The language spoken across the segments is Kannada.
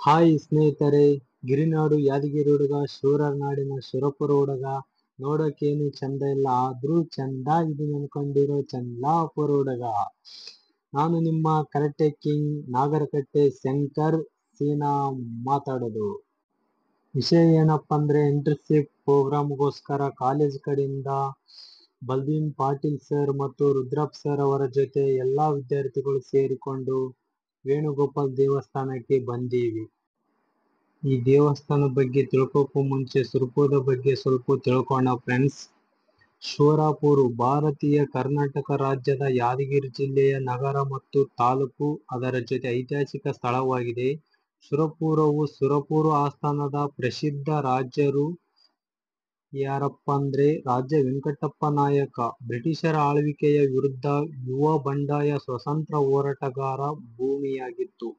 ಹಾಯ್ ಸ್ನೇಹಿತರೆ, ಗಿರಿನಾಡು ಯಾದಗಿರಿ ಹುಡುಗ, ಶೂರರ ನಾಡಿನ ಸುರಪುರ ಹುಡುಗ. ನೋಡೋಕೇನು ಚಂದ ಇಲ್ಲ, ಆದ್ರೂ ಚಂದ ಇದೀನಿ ಅನ್ಕೊಂಡಿರೋ ಚಂದ್ಲಾಪುರ ಹುಡುಗ. ನಾನು ನಿಮ್ಮ ಕರಾಟೆ ಕಿಂಗ್ ನಾಗರಕಟ್ಟೆ ಶಂಕರ್ ಸೀನಾ ಮಾತಾಡೋದು. ವಿಷಯ ಏನಪ್ಪ ಅಂದ್ರೆ, ಇಂಟರ್ನ್ಶಿಪ್ ಪ್ರೋಗ್ರಾಮ್ಗೋಸ್ಕರ ಕಾಲೇಜ್ ಕಡೆಯಿಂದ ಬಲ್ಬೀನ್ ಪಾಟೀಲ್ ಸರ್ ಮತ್ತು ರುದ್ರಪ್ಪ ಸರ್ ಅವರ ಜೊತೆ ಎಲ್ಲಾ ವಿದ್ಯಾರ್ಥಿಗಳು ಸೇರಿಕೊಂಡು ವೇಣುಗೋಪಾಲ್ ದೇವಸ್ಥಾನಕ್ಕೆ ಬಂದೀವಿ. ಈ ದೇವಸ್ಥಾನದ ಬಗ್ಗೆ ತಿಳ್ಕೋಕ್ಕೂ ಮುಂಚೆ ಸುರಪುರದ ಬಗ್ಗೆ ಸ್ವಲ್ಪ ತಿಳ್ಕೊಳ್ಳೋಣ ಫ್ರೆಂಡ್ಸ್. ಶೂರಪುರ ಭಾರತೀಯ ಕರ್ನಾಟಕ ರಾಜ್ಯದ ಯಾದಗಿರಿ ಜಿಲ್ಲೆಯ ನಗರ ಮತ್ತು ತಾಲೂಕು. ಅದರ ಜೊತೆ ಐತಿಹಾಸಿಕ ಸ್ಥಳವಾಗಿದೆ. ಸುರಪುರವು ಸುರಪುರ ಆಸ್ಥಾನದ ಪ್ರಸಿದ್ಧ ರಾಜರು ಯಾರಪ್ಪ ಅಂದ್ರೆ ರಾಜ ವೆಂಕಟಪ್ಪ ನಾಯಕ. ಬ್ರಿಟಿಷರ ಆಳ್ವಿಕೆಯ ವಿರುದ್ಧ ಯುವ ಬಂಡಾಯ ಸ್ವಾತಂತ್ರ್ಯ ಹೋರಾಟಗಾರ ಭೂಮಿಯಾಗಿತ್ತು.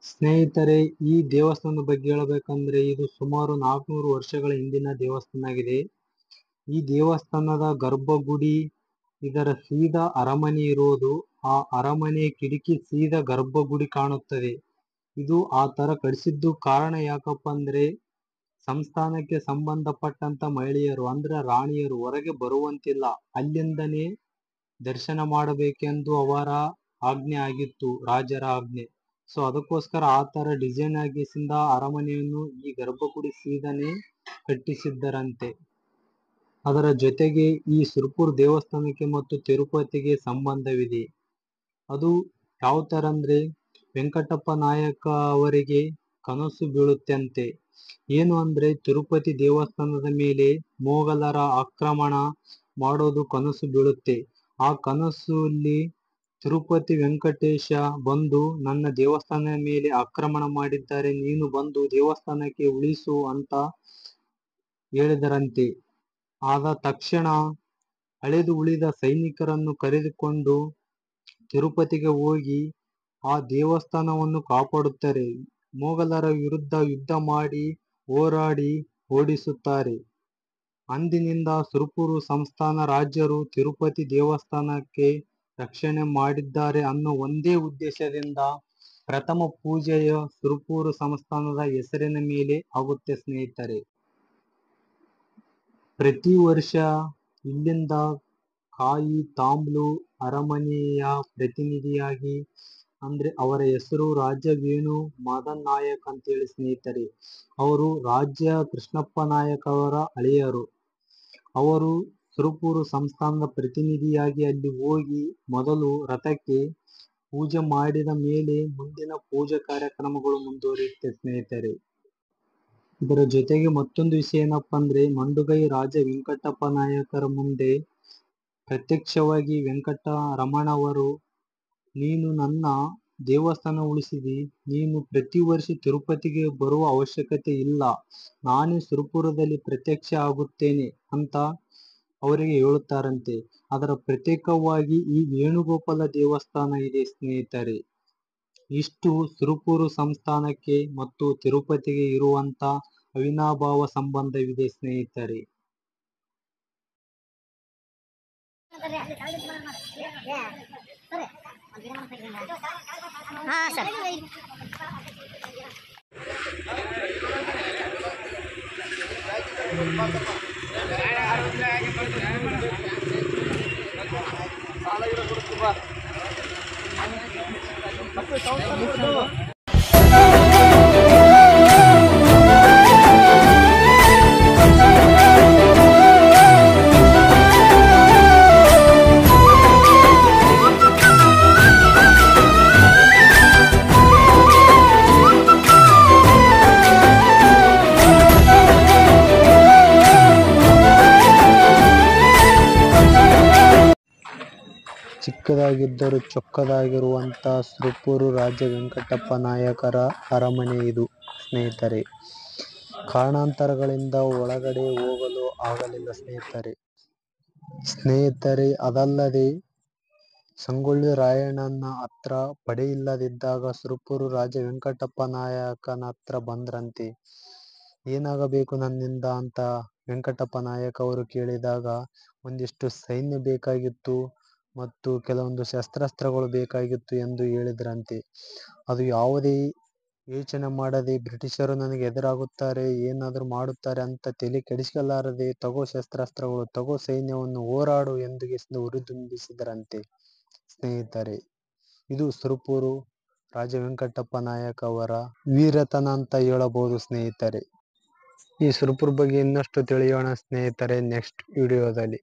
ಸ್ನೇಹಿತರೆ, ಈ ದೇವಸ್ಥಾನದ ಬಗ್ಗೆ ಹೇಳಬೇಕಂದ್ರೆ ಇದು ಸುಮಾರು 400 ವರ್ಷಗಳ ಹಿಂದಿನ ದೇವಸ್ಥಾನ ಆಗಿದೆ. ಈ ದೇವಸ್ಥಾನದ ಗರ್ಭಗುಡಿ, ಇದರ ಸೀದಾ ಅರಮನೆ ಇರುವುದು. ಆ ಅರಮನೆ ಕಿಟಕಿ ಸೀದಾ ಗರ್ಭಗುಡಿ ಕಾಣುತ್ತದೆ. ಇದು ಆ ತರ ಕಟ್ಟಿಸಿದ್ದು ಕಾರಣ ಯಾಕಪ್ಪ ಅಂದ್ರೆ, ಸಂಸ್ಥಾನಕ್ಕೆ ಸಂಬಂಧಪಟ್ಟಂತ ಮಹಿಳೆಯರು ಅಂದ್ರೆ ರಾಣಿಯರು ಹೊರಗೆ ಬರುವಂತಿಲ್ಲ, ಅಲ್ಲಿಂದನೇ ದರ್ಶನ ಮಾಡಬೇಕೆಂದು ಅವರ ಆಜ್ಞೆ ಆಗಿತ್ತು, ರಾಜರ ಆಜ್ಞೆ. ಸೊ ಅದಕ್ಕೋಸ್ಕರ ಆ ತರ ಡಿಸೈನ್ ಆಗಿಸಿಂದ ಅರಮನೆಯನ್ನು ಈ ಗರ್ಭಗುಡಿ ಸೀದನೆ ಕಟ್ಟಿಸಿದ್ದರಂತೆ. ಅದರ ಜೊತೆಗೆ ಈ ಸುರಪುರ ದೇವಸ್ಥಾನಕ್ಕೆ ಮತ್ತು ತಿರುಪತಿಗೆ ಸಂಬಂಧವಿದೆ. ಅದು ಯಾವ ತರ ಅಂದ್ರೆ, ವೆಂಕಟಪ್ಪ ನಾಯಕ ಅವರಿಗೆ ಕನಸು ಬೀಳುತ್ತಂತೆ. ಏನು ಅಂದ್ರೆ, ತಿರುಪತಿ ದೇವಸ್ಥಾನದ ಮೇಲೆ ಮೊಘಲರ ಆಕ್ರಮಣ ಮಾಡೋದು ಕನಸು ಬೀಳುತ್ತೆ. ಆ ಕನಸಲ್ಲಿ ತಿರುಪತಿ ವೆಂಕಟೇಶ ಬಂದು, ನನ್ನ ದೇವಸ್ಥಾನದ ಮೇಲೆ ಆಕ್ರಮಣ ಮಾಡಿದ್ದಾರೆ, ನೀನು ಬಂದು ದೇವಸ್ಥಾನಕ್ಕೆ ಉಳಿಸು ಅಂತ ಹೇಳಿದರಂತೆ. ಆದ ತಕ್ಷಣ ಅಳೆದು ಉಳಿದ ಸೈನಿಕರನ್ನು ಕರೆದುಕೊಂಡು ತಿರುಪತಿಗೆ ಹೋಗಿ ಆ ದೇವಸ್ಥಾನವನ್ನು ಕಾಪಾಡುತ್ತಾರೆ. ಮೊಘಲರ ವಿರುದ್ಧ ಯುದ್ಧ ಮಾಡಿ ಹೋರಾಡಿ ಓಡಿಸುತ್ತಾರೆ. ಅಂದಿನಿಂದ ಸುರಪುರ ಸಂಸ್ಥಾನ ರಾಜರು ತಿರುಪತಿ ದೇವಸ್ಥಾನಕ್ಕೆ ರಕ್ಷಣೆ ಮಾಡಿದ್ದಾರೆ ಅನ್ನೋ ಒಂದೇ ಉದ್ದೇಶದಿಂದ ಪ್ರಥಮ ಪೂಜೆಯ ಸುರಪುರ ಸಂಸ್ಥಾನದ ಹೆಸರಿನ ಮೇಲೆ ಆಗುತ್ತೆ ಸ್ನೇಹಿತರೆ. ಪ್ರತಿ ವರ್ಷ ಇಲ್ಲಿಂದ ಕಾಯಿ ತಾಂಬೂಲ ಅರಮನೆಯ ಪ್ರತಿನಿಧಿಯಾಗಿ, ಅಂದ್ರೆ ಅವರ ಹೆಸರು ರಾಜ ವೇಣು ಮದನ್ ನಾಯಕ್ ಅಂತೇಳಿ ಸ್ನೇಹಿತರೆ. ಅವರು ರಾಜ ಕೃಷ್ಣಪ್ಪ ನಾಯಕ್ ಅವರ ಅಳಿಯರು. ಅವರು ಸುರಪುರ ಸಂಸ್ಥಾನದ ಪ್ರತಿನಿಧಿಯಾಗಿ ಅಲ್ಲಿ ಹೋಗಿ ಮೊದಲು ರಥಕ್ಕೆ ಪೂಜೆ ಮಾಡಿದ ಮೇಲೆ ಮುಂದಿನ ಪೂಜಾ ಕಾರ್ಯಕ್ರಮಗಳು ಮುಂದುವರಿಯುತ್ತೆ ಸ್ನೇಹಿತರೆ. ಇದರ ಜೊತೆಗೆ ಮತ್ತೊಂದು ವಿಷಯ ಏನಪ್ಪಾ ಅಂದ್ರೆ, ಮಂಡುಗೈ ರಾಜ ವೆಂಕಟಪ್ಪ ನಾಯಕರ ಮುಂದೆ ಪ್ರತ್ಯಕ್ಷವಾಗಿ ವೆಂಕಟರಮಣವರು, ನೀನು ನನ್ನ ದೇವಸ್ಥಾನ ಉಳಿಸಿದಿ, ನೀನು ಪ್ರತಿ ವರ್ಷ ತಿರುಪತಿಗೆ ಬರುವ ಅವಶ್ಯಕತೆ ಇಲ್ಲ, ನಾನೇ ಸುರಪುರದಲ್ಲಿ ಪ್ರತ್ಯಕ್ಷ ಆಗುತ್ತೇನೆ ಅಂತ ಅವರಿಗೆ ಹೇಳುತ್ತಾರಂತೆ. ಅದರ ಪ್ರತ್ಯೇಕವಾಗಿ ಈ ವೇಣುಗೋಪಾಲ ದೇವಸ್ಥಾನ ಇದೆ ಸ್ನೇಹಿತರೆ. ಇಷ್ಟು ಸುರಪುರ ಸಂಸ್ಥಾನಕ್ಕೆ ಮತ್ತು ತಿರುಪತಿಗೆ ಇರುವಂತ ಅವಿನಾಭಾವ ಸಂಬಂಧವಿದೆ ಸ್ನೇಹಿತರೆ. ಚಿಕ್ಕದಾಗಿದ್ದರೂ ಚೊಕ್ಕದಾಗಿರುವಂಥ ಸುರಪುರ ರಾಜ ವೆಂಕಟಪ್ಪ ನಾಯಕರ ಅರಮನೆ ಇದು ಸ್ನೇಹಿತರೆ. ಕಾರಣಾಂತರಗಳಿಂದ ಒಳಗಡೆ ಹೋಗಲು ಆಗಲಿಲ್ಲ ಸ್ನೇಹಿತರೆ. ಅದಲ್ಲದೆ ಸಂಗೊಳ್ಳಿ ರಾಯಣ್ಣನ ಹತ್ರ ಪಡೆಯಿಲ್ಲದಿದ್ದಾಗ ಸುರಪುರ ರಾಜ ವೆಂಕಟಪ್ಪ ನಾಯಕನ ಹತ್ರ ಬಂದ್ರಂತೆ. ಏನಾಗಬೇಕು ನನ್ನಿಂದ ಅಂತ ವೆಂಕಟಪ್ಪ ನಾಯಕ ಅವರು ಕೇಳಿದಾಗ ಒಂದಿಷ್ಟು ಸೈನ್ಯ ಬೇಕಾಗಿತ್ತು ಮತ್ತು ಕೆಲವೊಂದು ಶಸ್ತ್ರಾಸ್ತ್ರಗಳು ಬೇಕಾಗಿತ್ತು ಎಂದು ಹೇಳಿದ್ರಂತೆ. ಅದು ಯಾವುದೇ ಯೋಚನೆ ಮಾಡದೆ ಬ್ರಿಟಿಷರು ನನಗೆ ಎದುರಾಗುತ್ತಾರೆ, ಏನಾದರೂ ಮಾಡುತ್ತಾರೆ ಅಂತ ತಲೆ ಕೆಡಿಸಿಕೊಳ್ಳಲಾರದೆ ತಗೋ ಶಸ್ತ್ರಾಸ್ತ್ರಗಳು, ತಗೋ ಸೈನ್ಯವನ್ನು, ಹೋರಾಡು ಎಂದು ಹುರಿದುಂಬಿಸಿದರಂತೆ ಸ್ನೇಹಿತರೆ. ಇದು ಸುರಪುರ ರಾಜ ವೆಂಕಟಪ್ಪ ನಾಯಕ ಅವರ ವೀರತನ ಅಂತ ಹೇಳಬಹುದು ಸ್ನೇಹಿತರೆ. ಈ ಸುರಪುರ ಬಗ್ಗೆ ಇನ್ನಷ್ಟು ತಿಳಿಯೋಣ ಸ್ನೇಹಿತರೆ ನೆಕ್ಸ್ಟ್ ವಿಡಿಯೋದಲ್ಲಿ.